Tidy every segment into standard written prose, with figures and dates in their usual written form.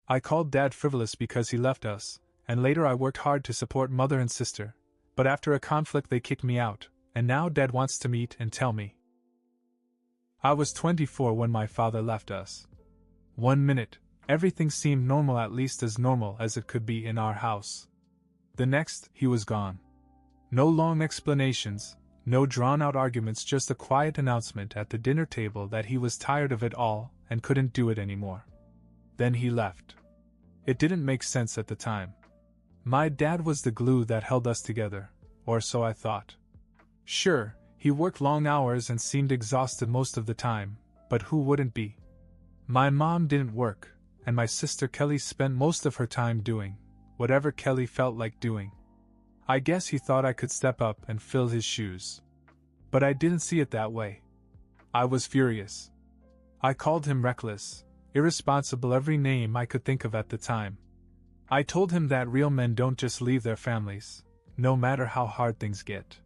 I called Dad frivolous because he left us, and later I worked hard to support mother and sister, but after a conflict they kicked me out, and now Dad wants to meet and tell me. I was 24 when my father left us. 1 minute, everything seemed normal, at least as normal as it could be in our house. The next, he was gone. No long explanations, no drawn-out arguments, just a quiet announcement at the dinner table that he was tired of it all and couldn't do it anymore. Then he left. It didn't make sense at the time. My dad was the glue that held us together, or so I thought. Sure, he worked long hours and seemed exhausted most of the time, but who wouldn't be? My mom didn't work, and my sister Kelly spent most of her time doing whatever Kelly felt like doing. I guess he thought I could step up and fill his shoes. But I didn't see it that way. I was furious. I called him reckless, irresponsible, every name I could think of at the time. I told him that real men don't just leave their families, no matter how hard things get.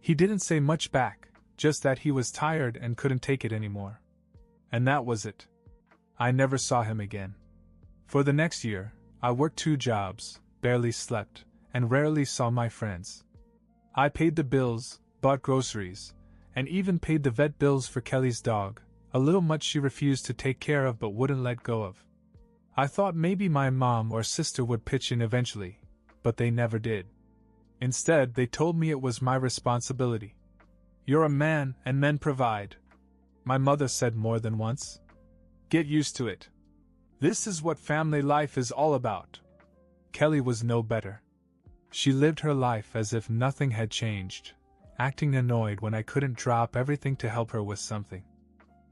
He didn't say much back, just that he was tired and couldn't take it anymore. And that was it. I never saw him again. For the next year, I worked 2 jobs, barely slept, and rarely saw my friends. I paid the bills, bought groceries, and even paid the vet bills for Kelly's dog, a little much she refused to take care of but wouldn't let go of. I thought maybe my mom or sister would pitch in eventually, but they never did. Instead, they told me it was my responsibility. "You're a man, and men provide," my mother said more than once. "Get used to it. This is what family life is all about." Kelly was no better. She lived her life as if nothing had changed, acting annoyed when I couldn't drop everything to help her with something.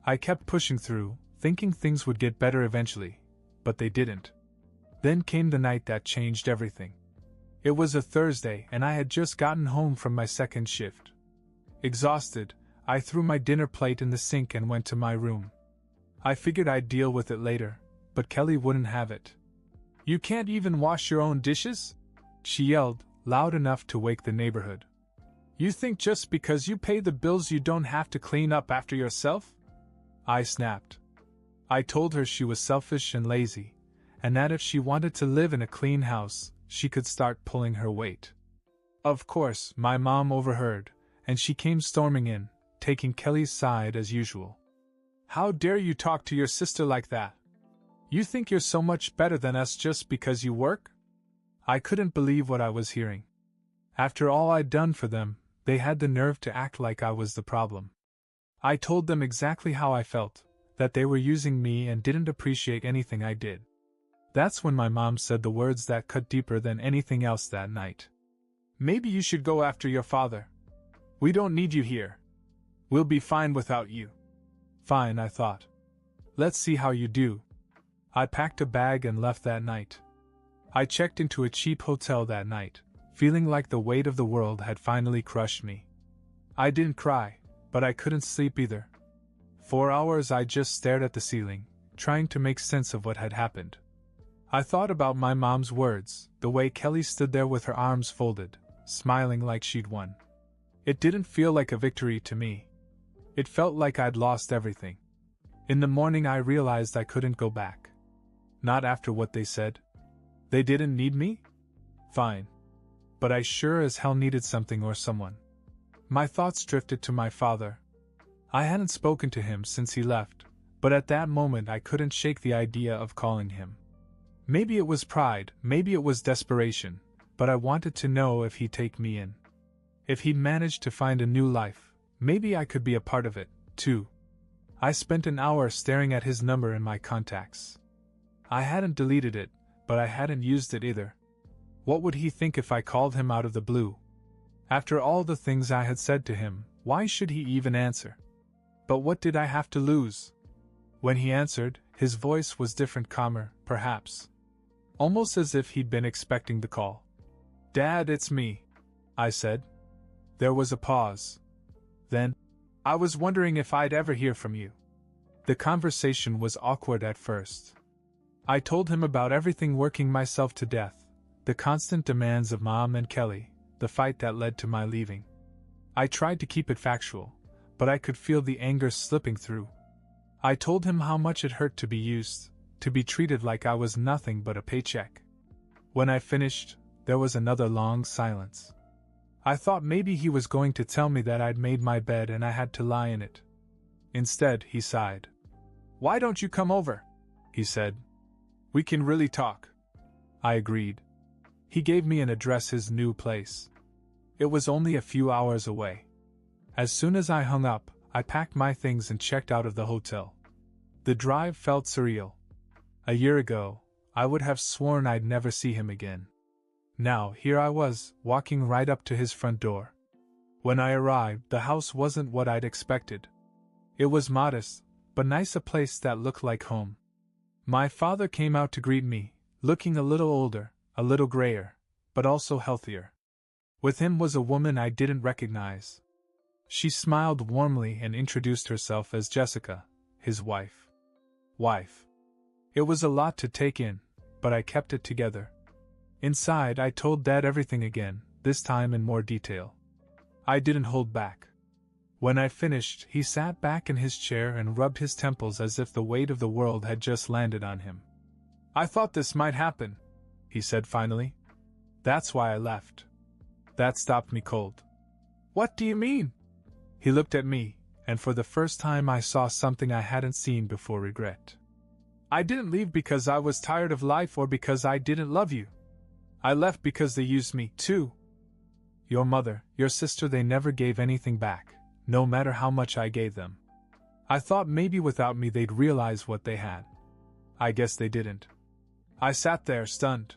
I kept pushing through, thinking things would get better eventually, but they didn't. Then came the night that changed everything. It was a Thursday and I had just gotten home from my second shift. Exhausted, I threw my dinner plate in the sink and went to my room. I figured I'd deal with it later, but Kelly wouldn't have it. "You can't even wash your own dishes?" she yelled, loud enough to wake the neighborhood. "You think just because you pay the bills you don't have to clean up after yourself?" I snapped. I told her she was selfish and lazy, and that if she wanted to live in a clean house, she could start pulling her weight. Of course, my mom overheard, and she came storming in, taking Kelly's side as usual. "How dare you talk to your sister like that? You think you're so much better than us just because you work?" I couldn't believe what I was hearing. After all I'd done for them, they had the nerve to act like I was the problem. I told them exactly how I felt, that they were using me and didn't appreciate anything I did. That's when my mom said the words that cut deeper than anything else that night. "Maybe you should go after your father. We don't need you here. We'll be fine without you." Fine, I thought. Let's see how you do. I packed a bag and left that night. I checked into a cheap hotel that night, feeling like the weight of the world had finally crushed me. I didn't cry, but I couldn't sleep either. 4 hours I just stared at the ceiling, trying to make sense of what had happened. I thought about my mom's words, the way Kelly stood there with her arms folded, smiling like she'd won. It didn't feel like a victory to me. It felt like I'd lost everything. In the morning I realized I couldn't go back. Not after what they said. They didn't need me? Fine. But I sure as hell needed something or someone. My thoughts drifted to my father. I hadn't spoken to him since he left, but at that moment I couldn't shake the idea of calling him. Maybe it was pride, maybe it was desperation, but I wanted to know if he'd take me in. If he'd managed to find a new life, maybe I could be a part of it, too. I spent an hour staring at his number in my contacts. I hadn't deleted it, but I hadn't used it either. What would he think if I called him out of the blue? After all the things I had said to him, why should he even answer? But what did I have to lose? When he answered, his voice was different, calmer, perhaps. Almost as if he'd been expecting the call. "Dad, it's me," I said. There was a pause. Then, "I was wondering if I'd ever hear from you." The conversation was awkward at first. I told him about everything, working myself to death, the constant demands of Mom and Kelly, the fight that led to my leaving. I tried to keep it factual, but I could feel the anger slipping through. I told him how much it hurt to be used, to be treated like I was nothing but a paycheck. When I finished, there was another long silence. I thought maybe he was going to tell me that I'd made my bed and I had to lie in it. Instead, he sighed. "Why don't you come over?" he said. "We can really talk." I agreed. He gave me an address, his new place. It was only a few hours away. As soon as I hung up, I packed my things and checked out of the hotel. The drive felt surreal. A year ago, I would have sworn I'd never see him again. Now, here I was, walking right up to his front door. When I arrived, the house wasn't what I'd expected. It was modest, but nice, a place that looked like home. My father came out to greet me, looking a little older, a little grayer, but also healthier. With him was a woman I didn't recognize. She smiled warmly and introduced herself as Jessica, his wife. It was a lot to take in, but I kept it together. Inside, I told Dad everything again, this time in more detail. I didn't hold back. When I finished, he sat back in his chair and rubbed his temples as if the weight of the world had just landed on him. "I thought this might happen," he said finally. "That's why I left." That stopped me cold. "What do you mean?" He looked at me, and for the first time I saw something I hadn't seen before: regret. "I didn't leave because I was tired of life or because I didn't love you. I left because they used me, too. Your mother, your sister, they never gave anything back, no matter how much I gave them. I thought maybe without me they'd realize what they had. I guess they didn't." I sat there, stunned.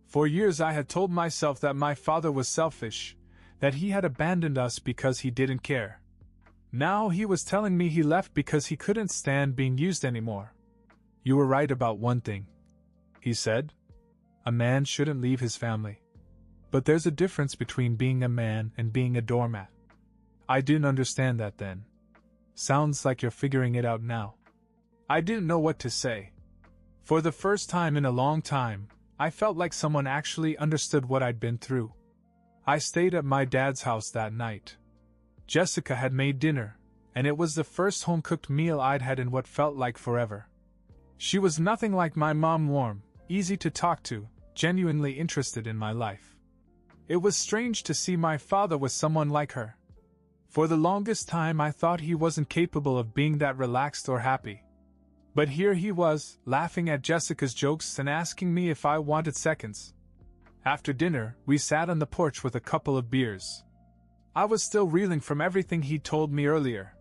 For years I had told myself that my father was selfish, that he had abandoned us because he didn't care. Now he was telling me he left because he couldn't stand being used anymore. "You were right about one thing," he said. "A man shouldn't leave his family. But there's a difference between being a man and being a doormat." I didn't understand that then. Sounds like you're figuring it out now. I didn't know what to say. For the first time in a long time, I felt like someone actually understood what I'd been through. I stayed at my dad's house that night. Jessica had made dinner, and it was the first home-cooked meal I'd had in what felt like forever. She was nothing like my mom, warm, easy to talk to, genuinely interested in my life. It was strange to see my father with someone like her. For the longest time I thought he wasn't capable of being that relaxed or happy. But here he was, laughing at Jessica's jokes and asking me if I wanted seconds. After dinner, we sat on the porch with a couple of beers. I was still reeling from everything he'd told me earlier.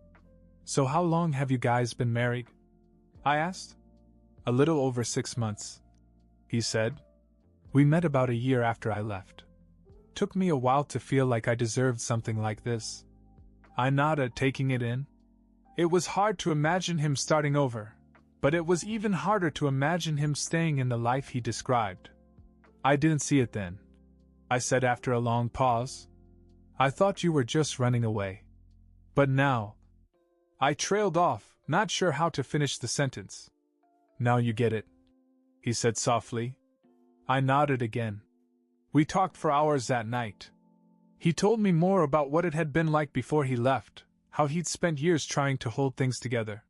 "So how long have you guys been married?" I asked. "A little over 6 months," he said. "We met about a year after I left. Took me a while to feel like I deserved something like this." I nodded, taking it in. It was hard to imagine him starting over, but it was even harder to imagine him staying in the life he described. "I didn't see it then," I said after a long pause. "I thought you were just running away. But now—" I trailed off, not sure how to finish the sentence. "Now you get it," he said softly. I nodded again. We talked for hours that night. He told me more about what it had been like before he left, how he'd spent years trying to hold things together.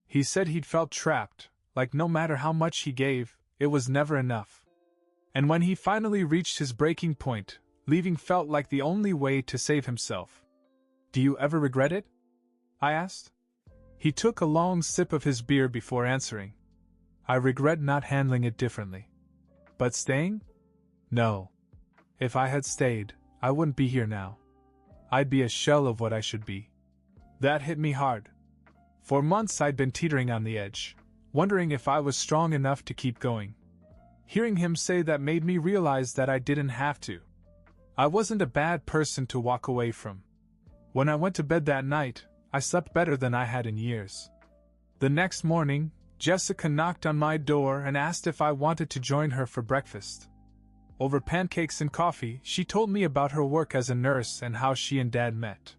He said he'd felt trapped, like no matter how much he gave, it was never enough. And when he finally reached his breaking point, leaving felt like the only way to save himself. "Do you ever regret it?" I asked. He took a long sip of his beer before answering. "I regret not handling it differently. But staying? No. If I had stayed, I wouldn't be here now. I'd be a shell of what I should be." That hit me hard. For months I'd been teetering on the edge, wondering if I was strong enough to keep going. Hearing him say that made me realize that I didn't have to. I wasn't a bad person to walk away from. When I went to bed that night, I slept better than I had in years. The next morning, Jessica knocked on my door and asked if I wanted to join her for breakfast. Over pancakes and coffee, she told me about her work as a nurse and how she and Dad met.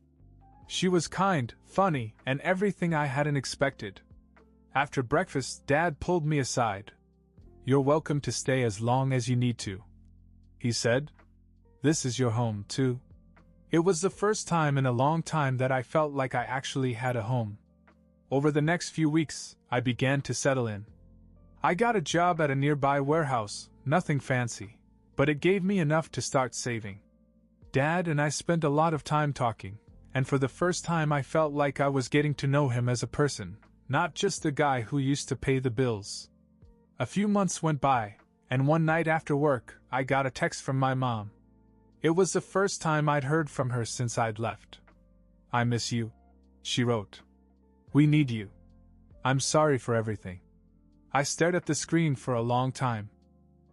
She was kind, funny, and everything I hadn't expected. After breakfast, Dad pulled me aside. "You're welcome to stay as long as you need to," he said. "This is your home, too." It was the first time in a long time that I felt like I actually had a home. Over the next few weeks, I began to settle in. I got a job at a nearby warehouse, nothing fancy, but it gave me enough to start saving. Dad and I spent a lot of time talking, and for the first time I felt like I was getting to know him as a person, not just the guy who used to pay the bills. A few months went by, and one night after work, I got a text from my mom. It was the first time I'd heard from her since I'd left. "I miss you," she wrote. "We need you. I'm sorry for everything." I stared at the screen for a long time.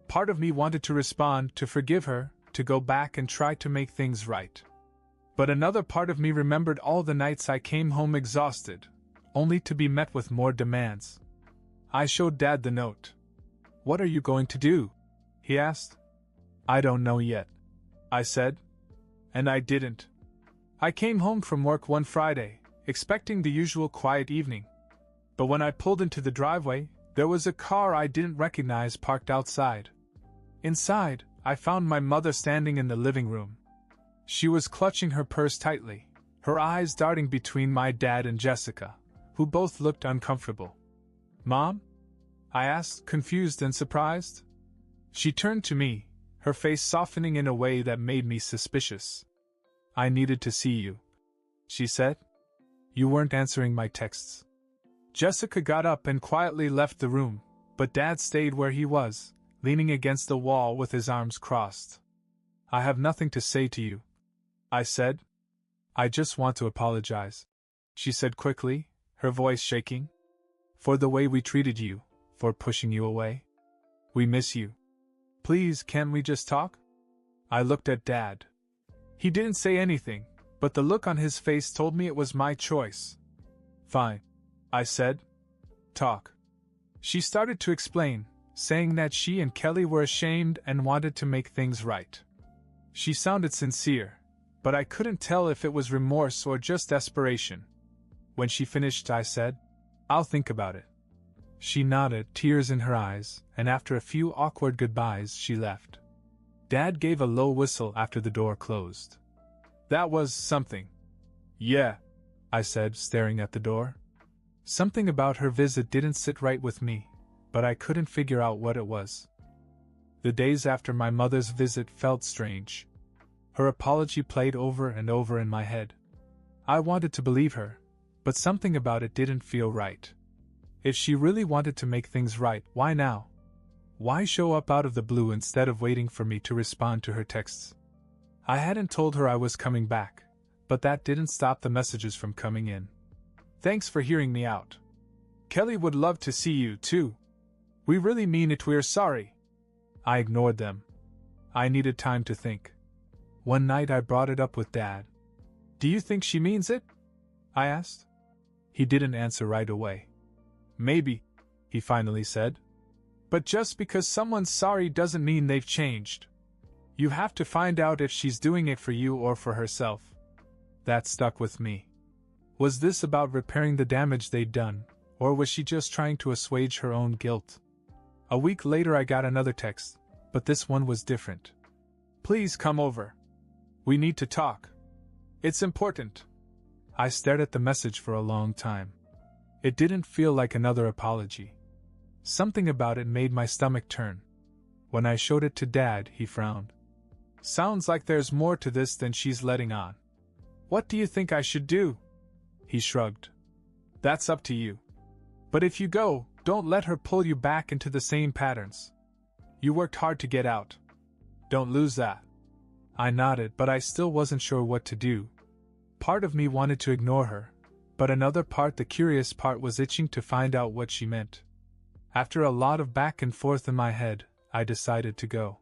Part of me wanted to respond, to forgive her, to go back and try to make things right. But another part of me remembered all the nights I came home exhausted, only to be met with more demands. I showed Dad the note. "What are you going to do?" he asked. "I don't know yet," I said. And I didn't. I came home from work one Friday, expecting the usual quiet evening. But when I pulled into the driveway, there was a car I didn't recognize parked outside. Inside, I found my mother standing in the living room. She was clutching her purse tightly, her eyes darting between my dad and Jessica, who both looked uncomfortable. "Mom?" I asked, confused and surprised. She turned to me, her face softening in a way that made me suspicious. "I needed to see you," she said. "You weren't answering my texts." Jessica got up and quietly left the room, but Dad stayed where he was, leaning against the wall with his arms crossed. "I have nothing to say to you," I said. "I just want to apologize," she said quickly, her voice shaking. "For the way we treated you, for pushing you away. We miss you. Please, can't we just talk?" I looked at Dad. He didn't say anything, but the look on his face told me it was my choice. "Fine," I said. "Talk." She started to explain, saying that she and Kelly were ashamed and wanted to make things right. She sounded sincere, but I couldn't tell if it was remorse or just desperation. When she finished, I said, "I'll think about it." She nodded, tears in her eyes, and after a few awkward goodbyes, she left. Dad gave a low whistle after the door closed. "That was something." "Yeah," I said, staring at the door. Something about her visit didn't sit right with me, but I couldn't figure out what it was. The days after my mother's visit felt strange. Her apology played over and over in my head. I wanted to believe her, but something about it didn't feel right. If she really wanted to make things right, why now? Why show up out of the blue instead of waiting for me to respond to her texts? I hadn't told her I was coming back, but that didn't stop the messages from coming in. "Thanks for hearing me out. Kelly would love to see you, too. We really mean it, we're sorry." I ignored them. I needed time to think. One night I brought it up with Dad. "Do you think she means it?" I asked. He didn't answer right away. "Maybe," he finally said. "But just because someone's sorry doesn't mean they've changed. You have to find out if she's doing it for you or for herself." That stuck with me. Was this about repairing the damage they'd done, or was she just trying to assuage her own guilt? A week later I got another text, but this one was different. "Please come over. We need to talk. It's important." I stared at the message for a long time. It didn't feel like another apology. Something about it made my stomach turn. When I showed it to Dad, he frowned. "Sounds like there's more to this than she's letting on. What do you think I should do?" He shrugged. "That's up to you. But if you go, don't let her pull you back into the same patterns. You worked hard to get out. Don't lose that." I nodded, but I still wasn't sure what to do. Part of me wanted to ignore her, but another part, the curious part, was itching to find out what she meant. After a lot of back and forth in my head, I decided to go.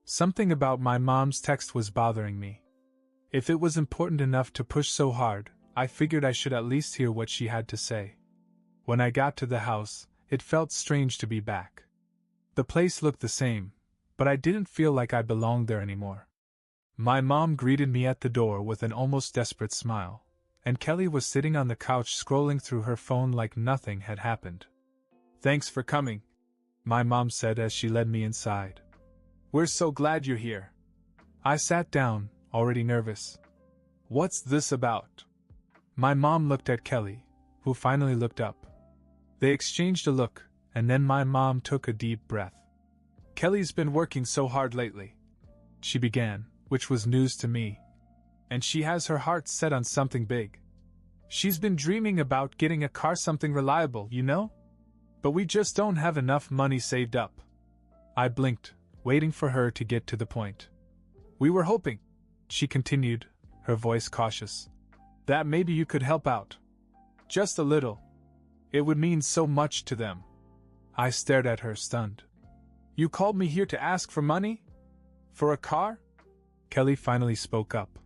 Something about my mom's text was bothering me. If it was important enough to push so hard, I figured I should at least hear what she had to say. When I got to the house, it felt strange to be back. The place looked the same, but I didn't feel like I belonged there anymore. My mom greeted me at the door with an almost desperate smile, and Kelly was sitting on the couch scrolling through her phone like nothing had happened. "Thanks for coming," my mom said as she led me inside. "We're so glad you're here." I sat down, already nervous. "What's this about?" My mom looked at Kelly, who finally looked up. They exchanged a look, and then my mom took a deep breath. "Kelly's been working so hard lately," she began, which was news to me. "And she has her heart set on something big. She's been dreaming about getting a car, something reliable, you know? But we just don't have enough money saved up." I blinked, waiting for her to get to the point. "We were hoping," she continued, her voice cautious, "that maybe you could help out. Just a little. It would mean so much to them." I stared at her, stunned. "You called me here to ask for money? For a car?" Kelly finally spoke up.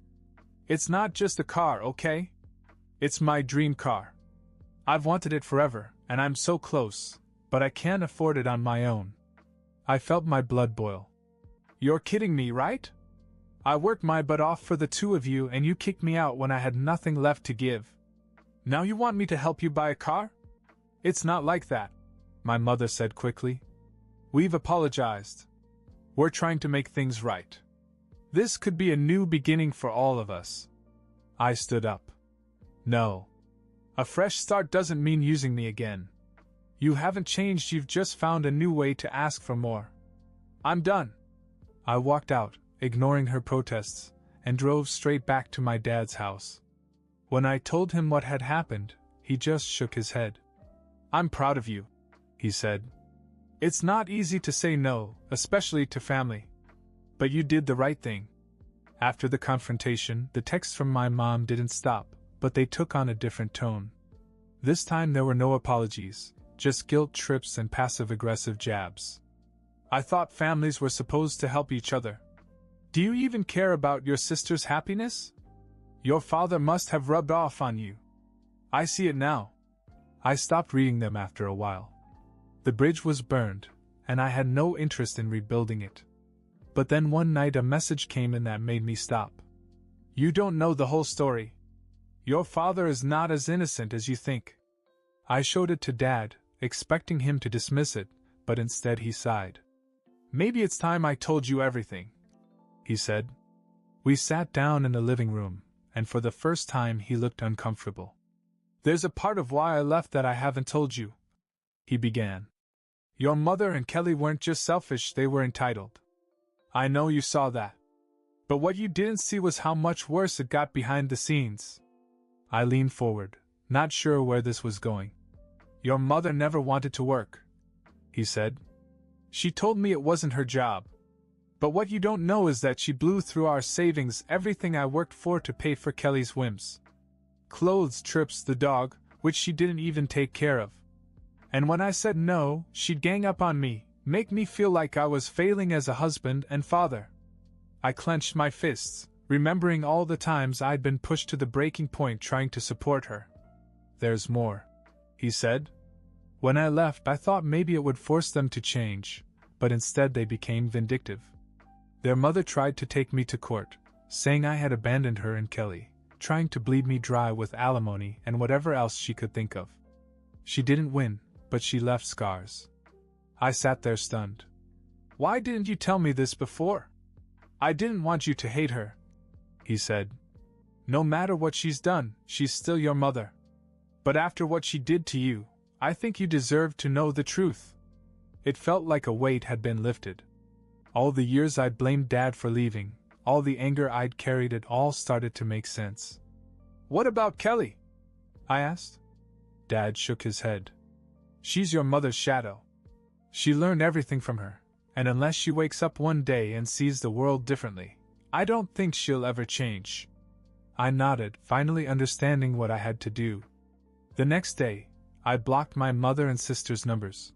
"It's not just a car, okay? It's my dream car. I've wanted it forever, and I'm so close, but I can't afford it on my own." I felt my blood boil. "You're kidding me, right? I worked my butt off for the two of you and you kicked me out when I had nothing left to give. Now you want me to help you buy a car? It's not like that," my mother said quickly. "We've apologized. We're trying to make things right. This could be a new beginning for all of us." I stood up. "No. A fresh start doesn't mean using me again. You haven't changed, you've just found a new way to ask for more. I'm done." I walked out, ignoring her protests, and drove straight back to my dad's house. When I told him what had happened, he just shook his head. "I'm proud of you," he said. "It's not easy to say no, especially to family. But you did the right thing." After the confrontation, the texts from my mom didn't stop, but they took on a different tone. This time there were no apologies, just guilt trips and passive-aggressive jabs. "I thought families were supposed to help each other. Do you even care about your sister's happiness? Your father must have rubbed off on you. I see it now." I stopped reading them after a while. The bridge was burned, and I had no interest in rebuilding it. But then one night a message came in that made me stop. "You don't know the whole story. Your father is not as innocent as you think." I showed it to Dad, expecting him to dismiss it, but instead he sighed. "Maybe it's time I told you everything," he said. We sat down in the living room, and for the first time he looked uncomfortable. "There's a part of why I left that I haven't told you," he began. "Your mother and Kelly weren't just selfish, they were entitled. I know you saw that. But what you didn't see was how much worse it got behind the scenes." I leaned forward, not sure where this was going. "Your mother never wanted to work," he said. "She told me it wasn't her job. But what you don't know is that she blew through our savings, everything I worked for, to pay for Kelly's whims. Clothes, trips, the dog, which she didn't even take care of. And when I said no, she'd gang up on me, make me feel like I was failing as a husband and father." I clenched my fists, remembering all the times I'd been pushed to the breaking point trying to support her. "There's more," he said. "When I left, I thought maybe it would force them to change, but instead they became vindictive. Their mother tried to take me to court, saying I had abandoned her and Kelly, trying to bleed me dry with alimony and whatever else she could think of. She didn't win, but she left scars." I sat there stunned. "Why didn't you tell me this before? I didn't want you to hate her," he said. "No matter what she's done, she's still your mother. But after what she did to you, I think you deserve to know the truth." It felt like a weight had been lifted. All the years I'd blamed Dad for leaving, all the anger I'd carried, it all started to make sense. "What about Kelly?" I asked. Dad shook his head. "She's your mother's shadow. She learned everything from her, and unless she wakes up one day and sees the world differently, I don't think she'll ever change." I nodded, finally understanding what I had to do. The next day, I blocked my mother and sister's numbers.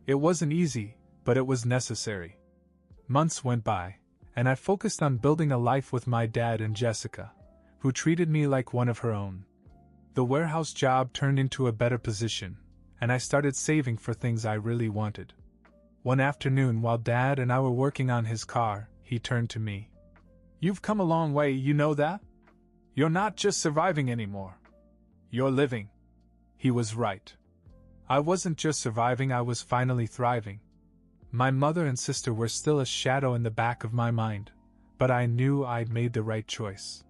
It wasn't easy, but it was necessary. Months went by, and I focused on building a life with my dad and Jessica, who treated me like one of her own. The warehouse job turned into a better position, and I started saving for things I really wanted. One afternoon, while Dad and I were working on his car, he turned to me. "You've come a long way, you know that? You're not just surviving anymore. You're living." He was right. I wasn't just surviving, I was finally thriving. My mother and sister were still a shadow in the back of my mind, but I knew I'd made the right choice.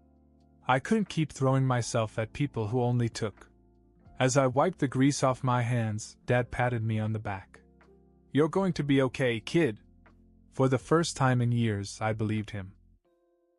I couldn't keep throwing myself at people who only took. As I wiped the grease off my hands, Dad patted me on the back. You're going to be okay, kid. For the first time in years, I believed him.